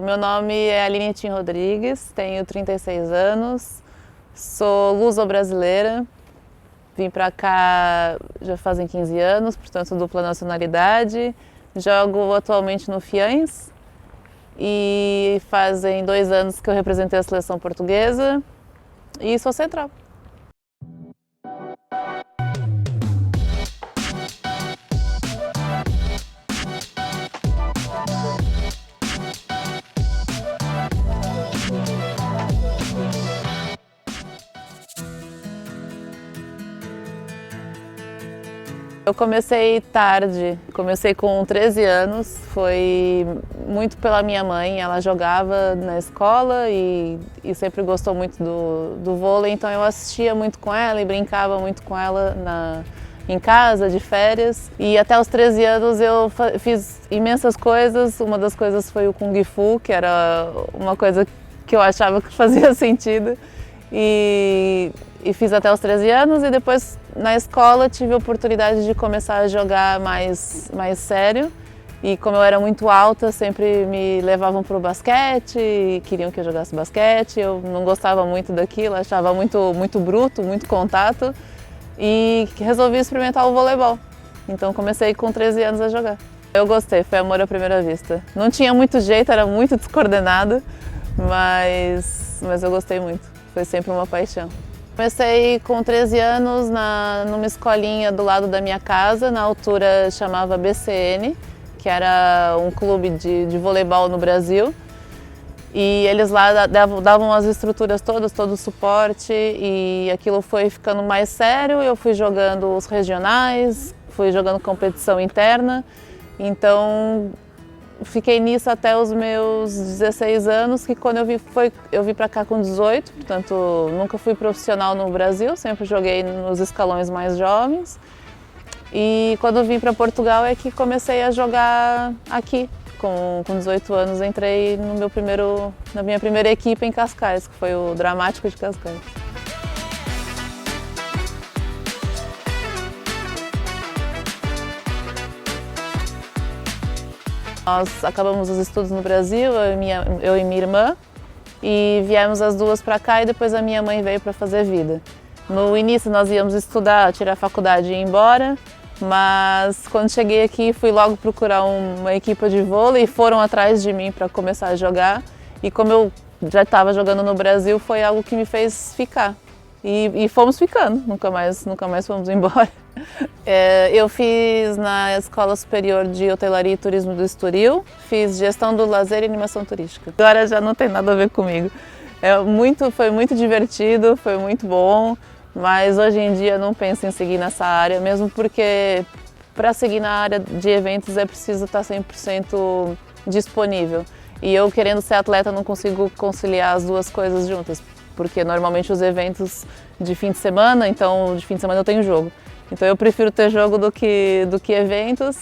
O meu nome é Aline Tim Rodrigues, tenho 36 anos, sou luso-brasileira, vim para cá já fazem 15 anos, portanto dupla nacionalidade, jogo atualmente no Fiães e fazem 2 anos que eu representei a seleção portuguesa e sou central. Eu comecei tarde, comecei com 13 anos, foi muito pela minha mãe, ela jogava na escola e sempre gostou muito do vôlei, então eu assistia muito com ela e brincava muito com ela em casa, de férias. E até os 13 anos eu fiz imensas coisas, uma das coisas foi o Kung Fu, que era uma coisa que eu achava que fazia sentido. E fiz até os 13 anos e depois na escola tive a oportunidade de começar a jogar mais sério. E como eu era muito alta, sempre me levavam para o basquete e queriam que eu jogasse basquete. Eu não gostava muito daquilo, achava muito bruto, muito contato. E resolvi experimentar o voleibol. Então comecei com 13 anos a jogar. Eu gostei, foi amor à primeira vista. Não tinha muito jeito, era muito descoordenado, mas eu gostei muito. Foi sempre uma paixão. Comecei com 13 anos numa escolinha do lado da minha casa, na altura chamava BCN, que era um clube de voleibol no Brasil. E eles lá davam as estruturas todas, todo o suporte, e aquilo foi ficando mais sério. Eu fui jogando os regionais, fui jogando competição interna, então fiquei nisso até os meus 16 anos, que quando eu vim para cá com 18, portanto nunca fui profissional no Brasil, sempre joguei nos escalões mais jovens. E quando eu vim para Portugal é que comecei a jogar aqui. Com 18 anos entrei na minha primeira equipe em Cascais, que foi o Dramático de Cascais. Nós acabamos os estudos no Brasil, eu e minha irmã, e viemos as duas para cá e depois a minha mãe veio para fazer vida. No início nós íamos estudar, tirar a faculdade e ir embora, mas quando cheguei aqui fui logo procurar uma equipe de vôlei e foram atrás de mim para começar a jogar. E como eu já estava jogando no Brasil, foi algo que me fez ficar. E fomos ficando, nunca mais fomos embora. Eu fiz na Escola Superior de Hotelaria e Turismo do Estoril, fiz Gestão do Lazer e Animação Turística. Agora já não tem nada a ver comigo. Foi muito divertido, foi muito bom, mas hoje em dia não penso em seguir nessa área, mesmo porque para seguir na área de eventos é preciso estar 100% disponível. E eu, querendo ser atleta, não consigo conciliar as duas coisas juntas, porque normalmente os eventos de fim de semana, então de fim de semana eu tenho jogo. Então eu prefiro ter jogo do que eventos.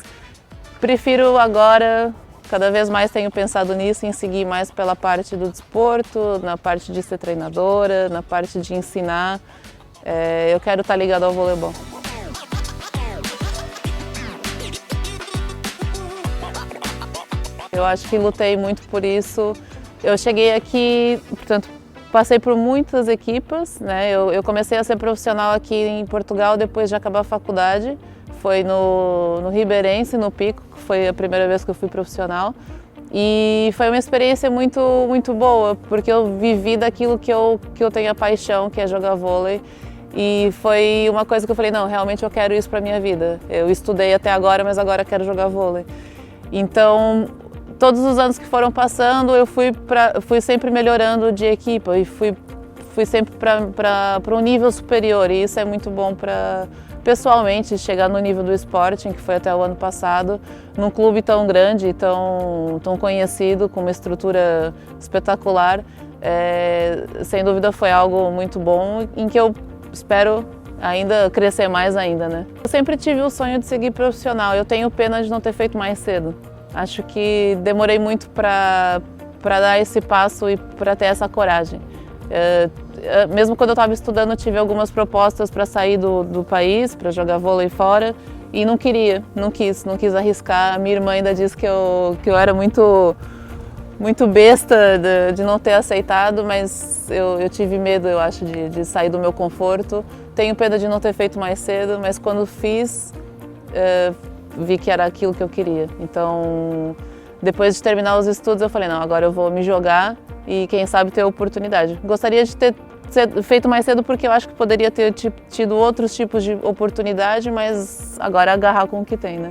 Prefiro agora, cada vez mais tenho pensado nisso, em seguir mais pela parte do desporto, na parte de ser treinadora, na parte de ensinar. Eu quero estar ligada ao voleibol. Eu acho que lutei muito por isso. Eu cheguei aqui, portanto, passei por muitas equipes, né? Eu comecei a ser profissional aqui em Portugal depois de acabar a faculdade. Foi no Ribeirense, no Pico, que foi a primeira vez que eu fui profissional. E foi uma experiência muito boa, porque eu vivi daquilo que eu tenho a paixão, que é jogar vôlei. E foi uma coisa que eu falei, não, realmente eu quero isso para minha vida. Eu estudei até agora, mas agora quero jogar vôlei. Então, todos os anos que foram passando, eu fui sempre melhorando de equipa e fui sempre para um nível superior. E isso é muito bom para, pessoalmente, chegar no nível do Sporting, que foi até o ano passado, num clube tão grande, tão conhecido, com uma estrutura espetacular. Sem dúvida foi algo muito bom, em que eu espero ainda crescer mais ainda, né? Eu sempre tive o sonho de seguir profissional. Eu tenho pena de não ter feito mais cedo. Acho que demorei muito para dar esse passo e para ter essa coragem. Mesmo quando eu estava estudando, eu tive algumas propostas para sair do país, para jogar vôlei fora, e não quis arriscar. A minha irmã ainda disse que eu era muito muito besta de não ter aceitado, mas eu tive medo, eu acho, de sair do meu conforto. Tenho pena de não ter feito mais cedo, mas quando fiz, vi que era aquilo que eu queria. Então, depois de terminar os estudos, eu falei, não, agora eu vou me jogar e quem sabe ter oportunidade. Gostaria de ter feito mais cedo porque eu acho que poderia ter tido outros tipos de oportunidade, mas agora agarrar com o que tem, né?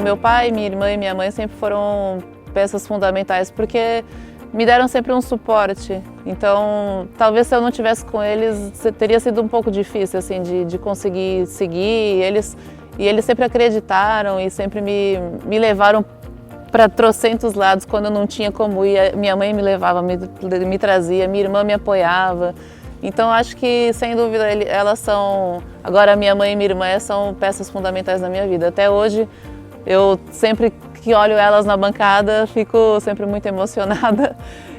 Meu pai, minha irmã e minha mãe sempre foram peças fundamentais porque me deram sempre um suporte. Então, talvez se eu não tivesse com eles, teria sido um pouco difícil assim de conseguir seguir. E eles sempre acreditaram e sempre me levaram para trocentos lados quando eu não tinha como ir. Minha mãe me levava, me trazia, minha irmã me apoiava. Então, acho que, sem dúvida, elas são... Agora, minha mãe e minha irmã são peças fundamentais na minha vida. Até hoje, eu sempre que olho elas na bancada, fico sempre muito emocionada.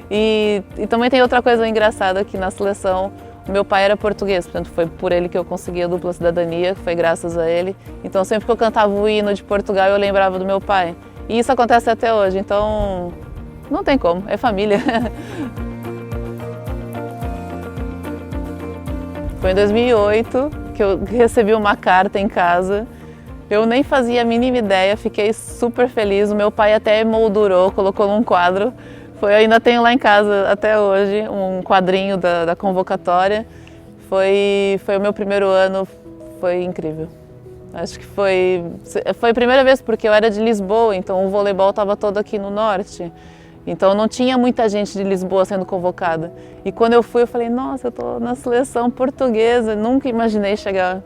E também tem outra coisa engraçada aqui na seleção. O meu pai era português, portanto foi por ele que eu consegui a dupla cidadania, foi graças a ele. Então sempre que eu cantava o hino de Portugal, eu lembrava do meu pai. E isso acontece até hoje, então não tem como, é família. Foi em 2008 que eu recebi uma carta em casa. Eu nem fazia a mínima ideia, fiquei super feliz. O meu pai até emoldurou, colocou num quadro. Eu ainda tenho lá em casa até hoje um quadrinho da convocatória. Foi o meu primeiro ano, foi incrível. Acho que foi a primeira vez porque eu era de Lisboa, então o voleibol estava todo aqui no norte. Então não tinha muita gente de Lisboa sendo convocada. E quando eu fui, eu falei, nossa, eu estou na seleção portuguesa. Nunca imaginei chegar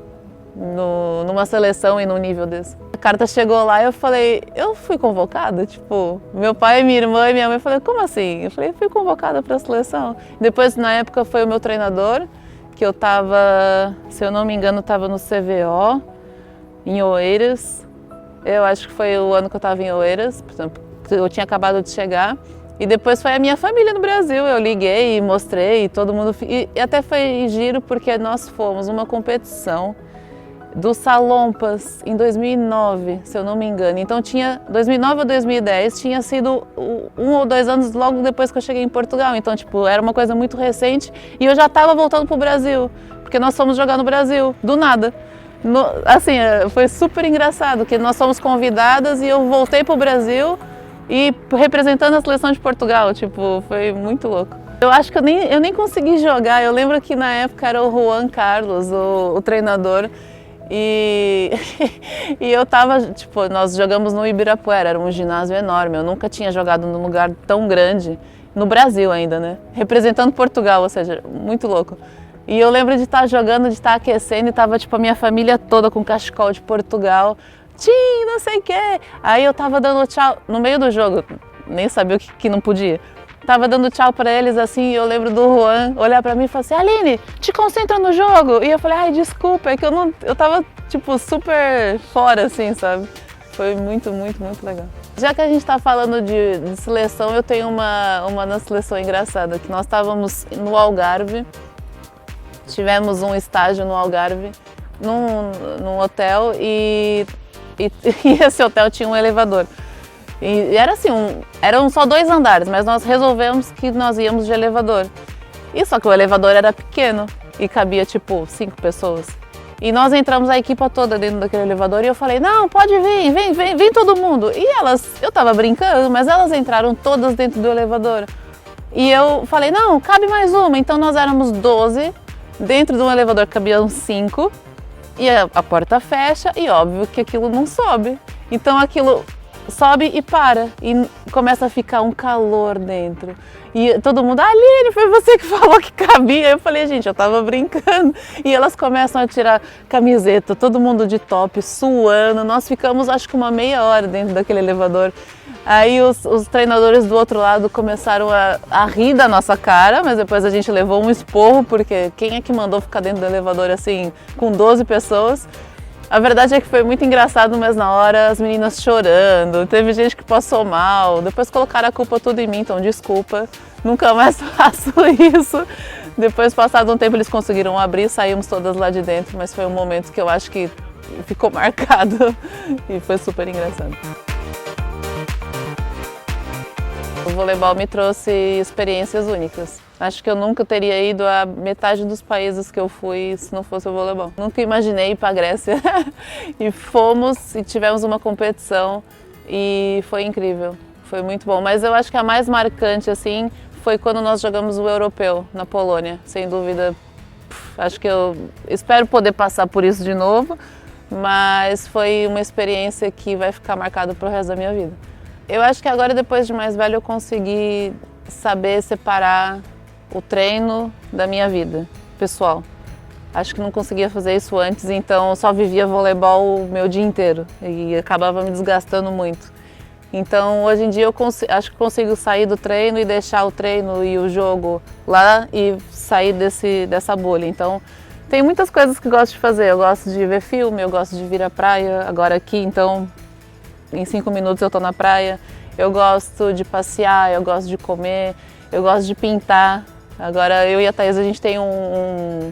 numa seleção e num nível desse. A carta chegou lá e eu falei, eu fui convocada? Tipo, meu pai, minha irmã e minha mãe falaram, como assim? Eu falei, fui convocada para a seleção. Depois, na época, foi o meu treinador, que eu estava, se eu não me engano, estava no CVO, em Oeiras. Eu acho que foi o ano que eu estava em Oeiras, portanto, eu tinha acabado de chegar. E depois foi a minha família no Brasil, eu liguei e mostrei, e todo mundo... E até foi giro porque nós fomos numa competição do Salompas em 2009, se eu não me engano. Então tinha 2009 ou 2010, tinha sido 1 ou 2 anos logo depois que eu cheguei em Portugal. Então, tipo, era uma coisa muito recente e eu já estava voltando pro Brasil, porque nós fomos jogar no Brasil, do nada. Assim, foi super engraçado, que nós fomos convidadas e eu voltei pro Brasil e representando a seleção de Portugal, tipo, foi muito louco. Eu acho que eu nem consegui jogar. Eu lembro que na época era o Juan Carlos, o treinador. E eu tava, tipo, nós jogamos no Ibirapuera, era um ginásio enorme, eu nunca tinha jogado num lugar tão grande, no Brasil ainda, né? Representando Portugal, ou seja, muito louco. E eu lembro de estar jogando, de estar aquecendo e tava, tipo, a minha família toda com cachecol de Portugal, Tim, não sei o quê. Aí eu tava dando tchau, no meio do jogo, nem sabia o que não podia. Tava dando tchau pra eles assim, e eu lembro do Juan olhar pra mim e falar assim, Aline, te concentra no jogo. E eu falei, ai, desculpa, é que eu tava, tipo, super fora, assim, sabe? Foi muito, muito, muito legal. Já que a gente tá falando de seleção, eu tenho uma na seleção engraçada, que nós estávamos no Algarve, tivemos um estágio no Algarve, num hotel, e esse hotel tinha um elevador. E era assim, eram só 2 andares, mas nós resolvemos que nós íamos de elevador. E só que o elevador era pequeno e cabia tipo 5 pessoas. E nós entramos a equipa toda dentro daquele elevador e eu falei, não, pode vir, vem todo mundo. E eu tava brincando, mas elas entraram todas dentro do elevador. E eu falei, não, cabe mais uma. Então nós éramos 12, dentro de um elevador cabiam 5. E a porta fecha e óbvio que aquilo não sobe. Então aquilo sobe e para, e começa a ficar um calor dentro. E todo mundo, Aline, foi você que falou que cabia. Eu falei, gente, eu tava brincando. E elas começam a tirar camiseta, todo mundo de top, suando. Nós ficamos, acho que uma meia hora dentro daquele elevador. Aí os treinadores do outro lado começaram a rir da nossa cara, mas depois a gente levou um esporro, porque quem é que mandou ficar dentro do elevador assim, com 12 pessoas? A verdade é que foi muito engraçado, mas na hora as meninas chorando, teve gente que passou mal, depois colocaram a culpa tudo em mim, então desculpa, nunca mais faço isso. Depois, passado um tempo, eles conseguiram abrir, saímos todas lá de dentro, mas foi um momento que eu acho que ficou marcado e foi super engraçado. O voleibol me trouxe experiências únicas. Acho que eu nunca teria ido a metade dos países que eu fui se não fosse o voleibol. Nunca imaginei ir para a Grécia e fomos e tivemos uma competição e foi incrível, foi muito bom. Mas eu acho que a mais marcante assim foi quando nós jogamos o europeu na Polônia, sem dúvida. Acho que eu espero poder passar por isso de novo, mas foi uma experiência que vai ficar marcada para o resto da minha vida. Eu acho que agora, depois de mais velho, eu consegui saber separar o treino da minha vida pessoal. Acho que não conseguia fazer isso antes, então eu só vivia voleibol o meu dia inteiro e acabava me desgastando muito. Então hoje em dia eu acho que consigo sair do treino e deixar o treino e o jogo lá e sair dessa bolha. Então tem muitas coisas que eu gosto de fazer. Eu gosto de ver filme, eu gosto de vir à praia, agora aqui então em 5 minutos eu estou na praia. Eu gosto de passear, eu gosto de comer, eu gosto de pintar. Agora eu e a Thaís, a gente tem um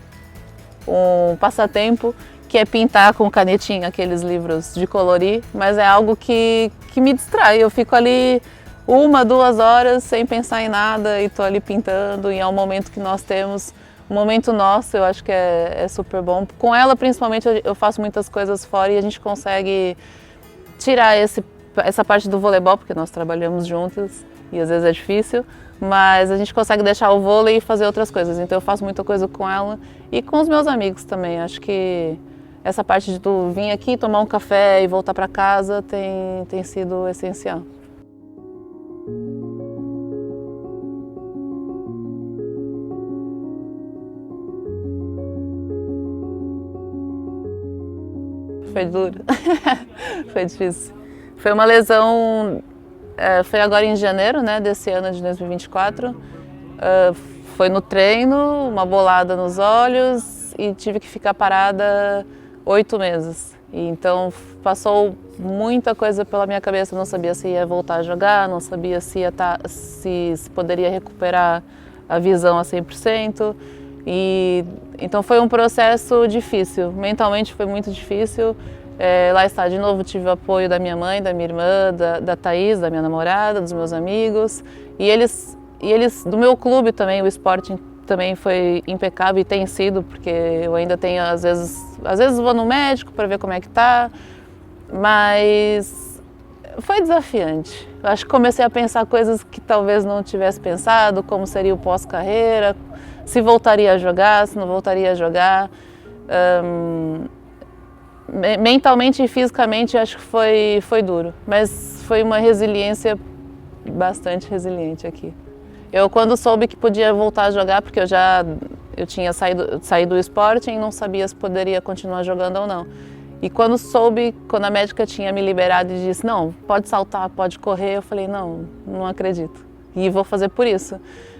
passatempo que é pintar com canetinha, aqueles livros de colorir, mas é algo que me distrai. Eu fico ali 1, 2 horas sem pensar em nada e estou ali pintando, e é um momento que nós temos, um momento nosso, eu acho que é super bom. Com ela, principalmente, eu faço muitas coisas fora e a gente consegue tirar essa parte do voleibol, porque nós trabalhamos juntas e às vezes é difícil, mas a gente consegue deixar o vôlei e fazer outras coisas. Então eu faço muita coisa com ela e com os meus amigos também. Acho que essa parte de tu vir aqui, tomar um café e voltar para casa tem sido essencial. Foi duro, foi difícil. Foi uma lesão, foi agora em janeiro, né, desse ano de 2024. Foi no treino, uma bolada nos olhos e tive que ficar parada 8 meses. E então passou muita coisa pela minha cabeça, não sabia se ia voltar a jogar, não sabia se poderia recuperar a visão a 100%. E então foi um processo difícil, mentalmente foi muito difícil. Lá está, de novo tive o apoio da minha mãe, da minha irmã, da Thaís, da minha namorada, dos meus amigos. E eles do meu clube também, o Sporting também foi impecável e tem sido, porque eu ainda tenho, às vezes vou no médico para ver como é que tá, mas foi desafiante. Eu acho que comecei a pensar coisas que talvez não tivesse pensado, como seria o pós-carreira, se voltaria a jogar, se não voltaria a jogar. Mentalmente e fisicamente acho que foi duro, mas foi uma resiliência bastante resiliente aqui. Eu, quando soube que podia voltar a jogar, porque eu tinha saído do Sporting e não sabia se poderia continuar jogando ou não. E quando a médica tinha me liberado e disse, não, pode saltar, pode correr, eu falei, não acredito. E vou fazer por isso.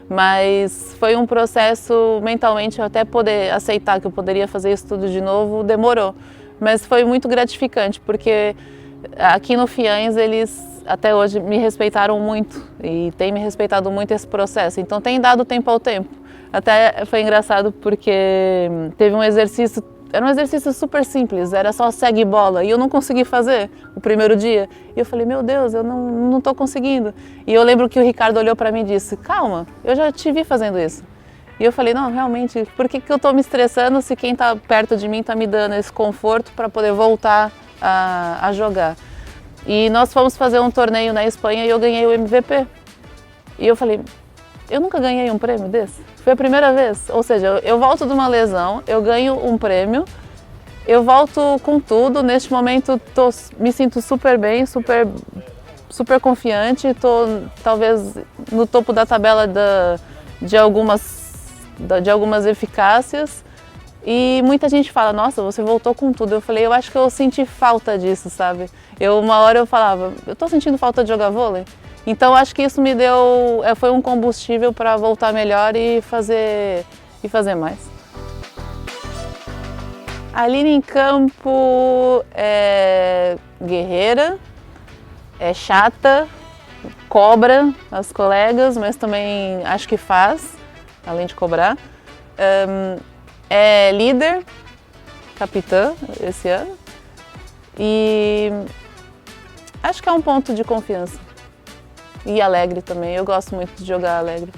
Mas foi um processo mentalmente, até poder aceitar que eu poderia fazer isso tudo de novo, demorou. Mas foi muito gratificante, porque aqui no Fiães eles até hoje me respeitaram muito e têm me respeitado muito esse processo. Então tem dado tempo ao tempo. Até foi engraçado porque teve um exercício, era um exercício super simples, era só segue bola, e eu não consegui fazer o primeiro dia. E eu falei, meu Deus, eu não estou conseguindo. E eu lembro que o Ricardo olhou para mim e disse, calma, eu já te vi fazendo isso. E eu falei, não, realmente, por que eu estou me estressando se quem está perto de mim está me dando esse conforto para poder voltar a jogar? E nós fomos fazer um torneio na Espanha e eu ganhei o MVP. E eu falei, eu nunca ganhei um prêmio desse? Foi a primeira vez. Ou seja, eu volto de uma lesão, eu ganho um prêmio, eu volto com tudo. Neste momento me sinto super bem, super confiante. Estou talvez no topo da tabela de algumas eficácias. E muita gente fala, nossa, você voltou com tudo. Eu falei, eu acho que eu senti falta disso, sabe? Uma hora eu falava, eu tô sentindo falta de jogar vôlei. Então acho que isso me deu, foi um combustível para voltar melhor e fazer mais. A Aline em campo é guerreira, é chata, cobra as colegas, mas também acho que faz, além de cobrar. É líder, capitã esse ano, e acho que é um ponto de confiança. E alegre também, eu gosto muito de jogar alegre.